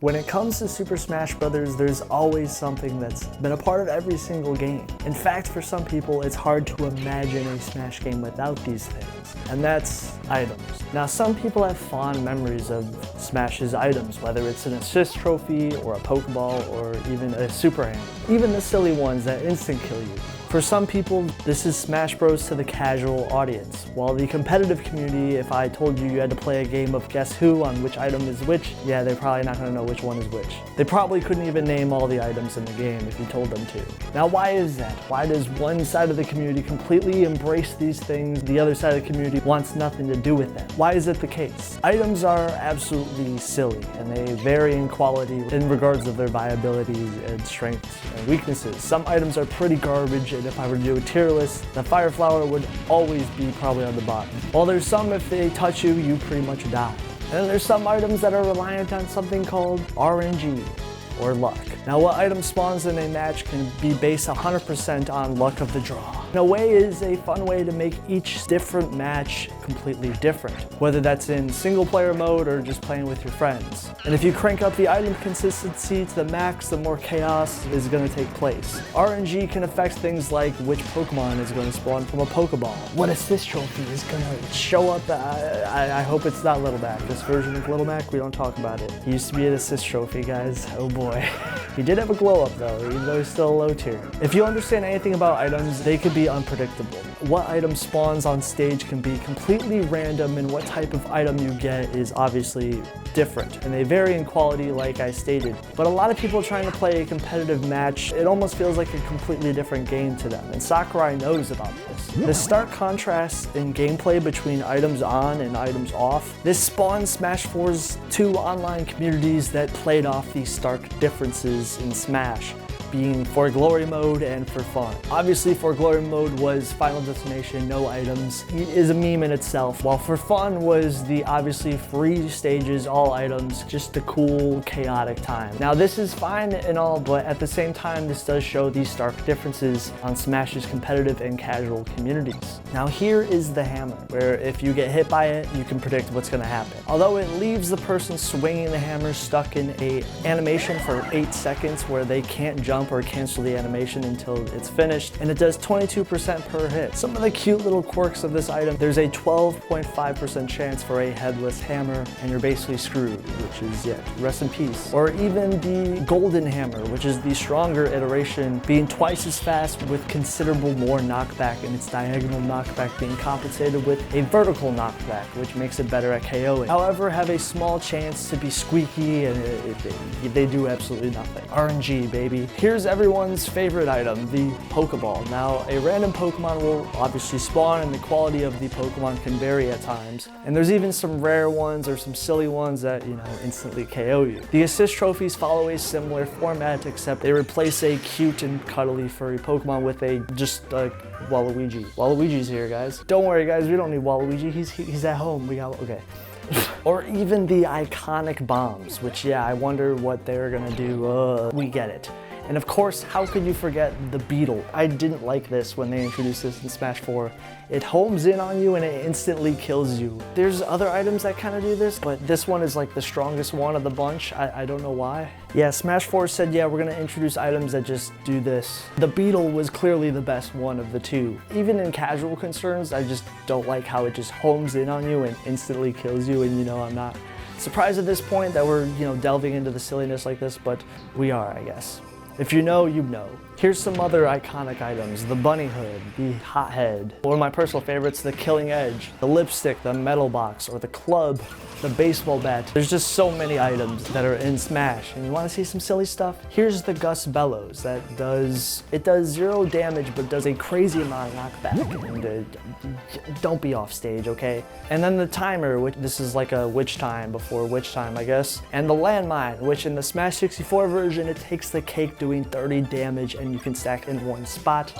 When it comes to Super Smash Bros., there's always something that's been a part of every single game. In fact, for some people, it's hard to imagine a Smash game without these things, and that's items. Now, some people have fond memories of Smash's items, whether it's an assist trophy, or a Pokeball, or even a Super Hammer. Even the silly ones that instant kill you. For some people, this is Smash Bros. To the casual audience. While the competitive community, if I told you had to play a game of guess who on which item is which, yeah, they're probably not gonna know which one is which. They probably couldn't even name all the items in the game if you told them to. Now, why is that? Why does one side of the community completely embrace these things, the other side of the community wants nothing to do with them? Why is it the case? Items are absolutely silly, and they vary in quality in regards of their viability and strengths and weaknesses. Some items are pretty garbage, and if I were to do a tier list, the Fire Flower would always be probably on the bottom. While there's some, if they touch you, you pretty much die. And there's some items that are reliant on something called RNG, or luck. Now, what item spawns in a match can be based 100% on luck of the draw. In a way, it is a fun way to make each different match completely different, whether that's in single player mode or just playing with your friends. And if you crank up the item consistency to the max, the more chaos is going to take place. RNG can affect things like which Pokemon is going to spawn from a Pokeball, what assist trophy is going to show up. I hope it's not Little Mac. This version of Little Mac, we don't talk about it. He used to be an assist trophy, guys. Oh boy. He did have a glow up though, even though he's still a low tier. If you understand anything about items, they could be unpredictable. What item spawns on stage can be completely random, and what type of item you get is obviously different. And they vary in quality, like I stated. But a lot of people trying to play a competitive match, it almost feels like a completely different game to them, and Sakurai knows about this. The stark contrast in gameplay between items on and items off, this spawned Smash 4's two online communities that played off these stark differences in Smash, being for glory mode and for fun. Obviously, for glory mode was Final Destination, no items, is a meme in itself, while for fun was the obviously free stages, all items, just a cool, chaotic time. Now, this is fine and all, but at the same time, this does show these stark differences on Smash's competitive and casual communities. Now, here is the hammer, where if you get hit by it, you can predict what's gonna happen. Although it leaves the person swinging the hammer stuck in a animation for 8 seconds where they can't jump or cancel the animation until it's finished, and it does 22% per hit. Some of the cute little quirks of this item, there's a 12.5% chance for a headless hammer, and you're basically screwed, which is, yeah, rest in peace. Or even the golden hammer, which is the stronger iteration, being twice as fast with considerable more knockback, and its diagonal knockback being compensated with a vertical knockback, which makes it better at KOing. However, have a small chance to be squeaky, and they do absolutely nothing. RNG, baby. Here's everyone's favorite item, the Pokeball. Now, a random Pokemon will obviously spawn, and the quality of the Pokemon can vary at times. And there's even some rare ones or some silly ones that, you know, instantly KO you. The assist trophies follow a similar format, except they replace a cute and cuddly furry Pokemon with a just like Waluigi. Waluigi's here, guys. Don't worry, guys, we don't need Waluigi. He's at home. We got, okay. Or even the iconic bombs, which, yeah, I wonder what they're gonna do. We get it. And of course, how could you forget the Beetle? I didn't like this when they introduced this in Smash 4. It homes in on you and it instantly kills you. There's other items that kind of do this, but this one is like the strongest one of the bunch. I don't know why. Yeah, Smash 4 said, yeah, we're gonna introduce items that just do this. The Beetle was clearly the best one of the two. Even in casual concerns, I just don't like how it just homes in on you and instantly kills you, and you know, I'm not surprised at this point that we're, you know, delving into the silliness like this, but we are, I guess. If you know, you know. Here's some other iconic items. The bunny hood, the hot head. One of my personal favorites, the killing edge, the lipstick, the metal box, or the club, the baseball bat. There's just so many items that are in Smash. And you wanna see some silly stuff? Here's the Gus Bellows that does 0 damage, but does a crazy amount of knockback. And, don't be off stage, okay? And then the timer, which this is like a witch time before witch time, I guess. And the landmine, which in the Smash 64 version, it takes the cake doing 30 damage and you can stack in one spot.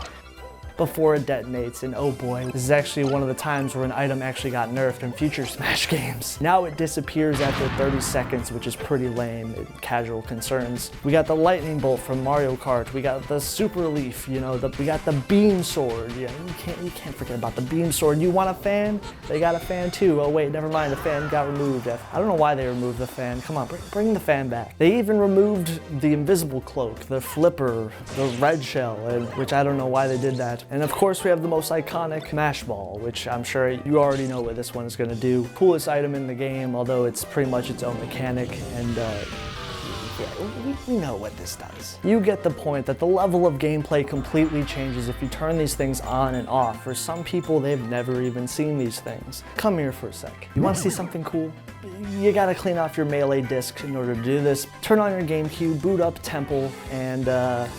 before it detonates. And oh boy, this is actually one of the times where an item actually got nerfed in future Smash games. Now it disappears after 30 seconds, which is pretty lame in casual concerns. We got the lightning bolt from Mario Kart. We got the super leaf, you know, we got the beam sword. You know, you can't forget about the beam sword. You want a fan? They got a fan too. Oh wait, never mind, the fan got removed. I don't know why they removed the fan. Come on, bring the fan back. They even removed the invisible cloak, the flipper, the red shell, which I don't know why they did that. And of course we have the most iconic Smash Ball, which I'm sure you already know what this one is gonna do. Coolest item in the game, although it's pretty much its own mechanic, and yeah, we know what this does. You get the point that the level of gameplay completely changes if you turn these things on and off. For some people, they've never even seen these things. Come here for a sec. You want to see something cool? You gotta clean off your Melee disc in order to do this. Turn on your GameCube, boot up Temple, and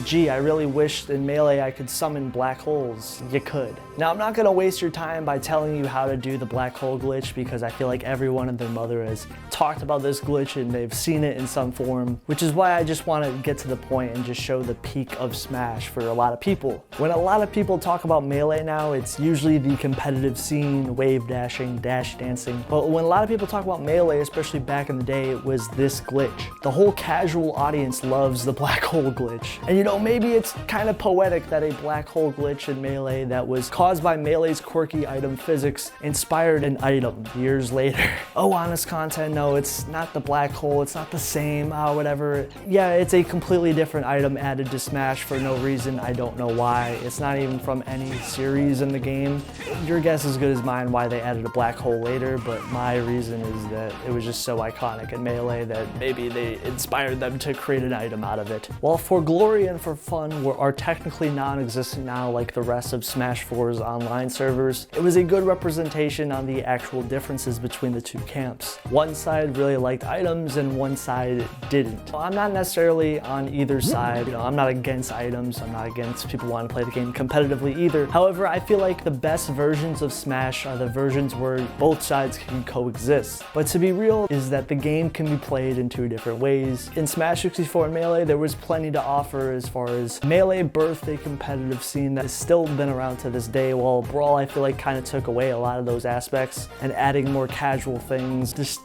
gee, I really wish in Melee I could summon black holes. You could. Now, I'm not gonna waste your time by telling you how to do the black hole glitch, because I feel like everyone and their mother has talked about this glitch and they've seen it in some form, which is why I just want to get to the point and just show the peak of Smash for a lot of people. When a lot of people talk about Melee now, it's usually the competitive scene, wave dashing, dash dancing. But when a lot of people talk about Melee, especially back in the day, it was this glitch. The whole casual audience loves the black hole glitch. And you know, maybe it's kind of poetic that a black hole glitch in Melee that was caused by Melee's quirky item physics inspired an item years later. Oh, honest content, no, it's not the black hole, it's not the same, whatever. Yeah, it's a completely different item added to Smash for no reason, I don't know why. It's not even from any series in the game. Your guess is as good as mine why they added a black hole later, but my reason is that it was just so iconic in Melee that maybe they inspired them to create an item out of it. While for glory and for fun are technically non-existent now like the rest of Smash 4's online servers, it was a good representation on the actual differences between the two camps. One side really liked items and one side didn't. I'm not necessarily on either side. You know, I'm not against items, I'm not against people wanting to play the game competitively either. However, I feel like the best versions of Smash are the versions where both sides can coexist. But to be real is that the game can be played in two different ways. In Smash 64 and Melee, there was plenty to offer as far as Melee birthed a competitive scene that has still been around to this day, while Brawl I feel like kind of took away a lot of those aspects and adding more casual things, just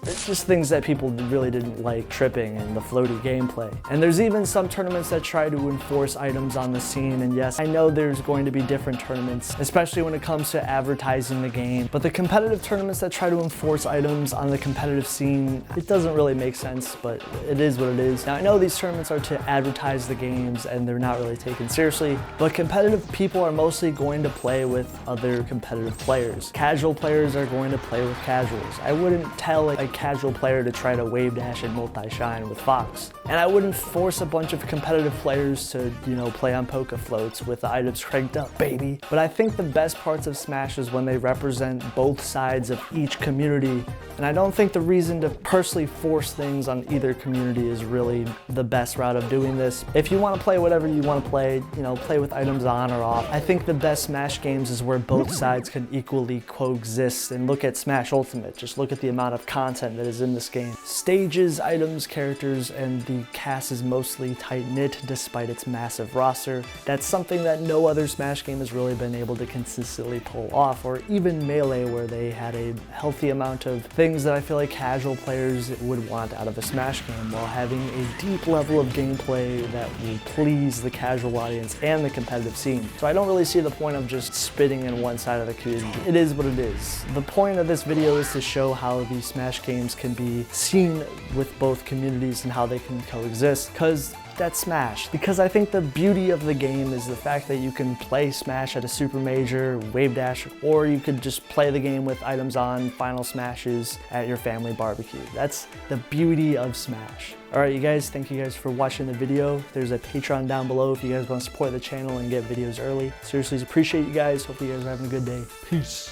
things that people really didn't like, tripping and the floaty gameplay. And there's even some tournaments that try to enforce items on the scene, and yes, I know there's going to be different tournaments, especially when it comes to advertising the game, but the competitive tournaments that try to enforce items on the competitive scene, it doesn't really make sense, but it is what it is. Now, I know these tournaments are to advertise the games and they're not really taken seriously, but competitive people are mostly going to play with other competitive players. Casual players are going to play with casuals. I wouldn't tell a casual player to try to wave dash and multi-shine with Fox. And I wouldn't force a bunch of competitive players to, you know, play on Poké Floats with the items cranked up, baby. But I think the best parts of Smash is when they represent both sides of each community, and I don't think the reason to personally force things on either community is really the best route of doing this. If you want to play whatever you want to play, you know, play with items on or off. I think the best Smash games is where both sides can equally coexist, and look at Smash Ultimate. Just look at the amount of content that is in this game. Stages, items, characters, and the cast is mostly tight-knit despite its massive roster. That's something that no other Smash game has really been able to consistently pull off, or even Melee, where they had a healthy amount of things that I feel like casual players would want out of a Smash game, while having a deep level of gameplay that will please the casual audience and the competitive scene. So I don't really see the point of just spitting in one side of the community. It is what it is. The point of this video is to show how these Smash games can be seen with both communities and how they can coexist, because that's Smash. Because I think the beauty of the game is the fact that you can play Smash at a super major, wave dash, or you could just play the game with items on, final smashes at your family barbecue. That's the beauty of Smash. Alright you guys, thank you guys for watching the video. There's a Patreon down below if you guys want to support the channel and get videos early. Seriously appreciate you guys. Hope you guys are having a good day. Peace.